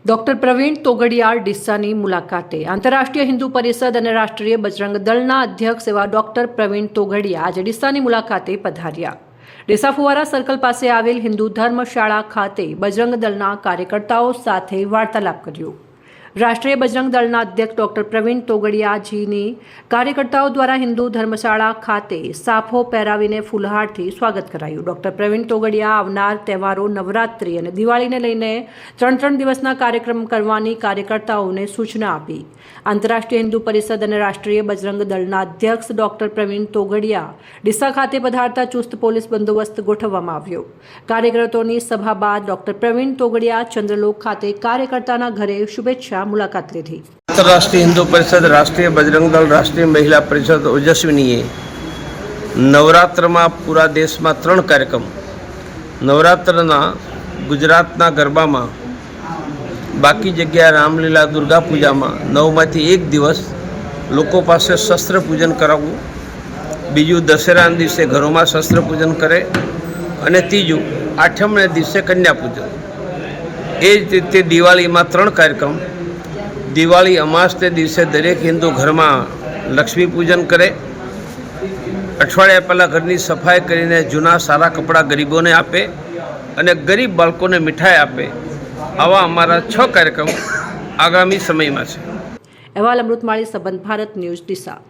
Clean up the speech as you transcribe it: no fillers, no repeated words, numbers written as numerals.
Doctor Pravin Togadia ડીસાની મુલાકાતે આંતરરાષ્ટ્રીય હિન્દુ પરિષદ અને રાષ્ટ્રીય બજરંગ દળના અધ્યક્ષ એવા ડોક્ટર પ્રવીણ તોગડિયા આજે ડીસાની મુલાકાતે પધાર્યા। ડીસા ફુવારા સર્કલ પાસે આવેલ હિન્દુ ધર્મશાળા ખાતે બજરંગ દળના કાર્યકર્તાઓ સાથે વાર્તાલાપ કર્યો। રાષ્ટ્રીય બજરંગ દળના અધ્યક્ષ ડોક્ટર પ્રવીણ તોગડિયાજીની કાર્યકર્તાઓ દ્વારા હિન્દુ ધર્મશાળા ખાતે સાફો પહેરાવીને ફૂલહારથી સ્વાગત કરાયું। ડોક્ટર પ્રવીણ તોગડિયા આવનાર તહેવારો નવરાત્રિ અને દિવાળીને લઈને 3 દિવસના કાર્યક્રમ કરવાની કાર્યકર્તાઓને સૂચના આપી। આંતરરાષ્ટ્રીય હિન્દુ પરિષદ અને રાષ્ટ્રીય બજરંગ દળના અધ્યક્ષ ડોક્ટર પ્રવીણ તોગડિયા ડીસા ખાતે પધારતા ચુસ્ત પોલીસ બંદોબસ્ત ગોઠવવામાં આવ્યો। કાર્યકર્તાઓની સભા બાદ ડોક્ટર પ્રવીણ તોગડિયા ચંદ્રલોક ખાતે કાર્યકર્તાના ઘરે શુભેચ્છા मुलाकात ली थी। अंतर्राष्ट्रीय हिंदू परिषद, राष्ट्रीय बजरंग दल, राष्ट्रीय महिला परिषद ओजस्विनीए नवरात्र में पूरा देश में 3 कार्यक्रम नवरात्रना गुजरातना गरबा में, बाकी जगह रामलीला दुर्गा पूजा में 9 में 1 दिवस लोगों पास शस्त्र पूजन करावू, बीजू दशहरा दिवसे घरों में शस्त्र पूजन करे और तीजू आठम दिवसे कन्या पूजन। ए ज रीते दिवाली में 3 कार्यक्रम। दिवाળી અમાસને દિવસે દરેક હિન્દુ ઘરમાં લક્ષ્મી પૂજન કરે, અઠવાડિયા પહેલાં ઘરની સફાઈ કરીને જૂના સારા કપડાં ગરીબોને આપે અને ગરીબ બાળકોને મીઠાઈ આપે। આવા અમારા 6 કાર્યક્રમ આગામી સમયમાં છે। અહેવાલ અમૃતમાળી, સંબંધ ભારત ન્યૂઝ, ડીસા।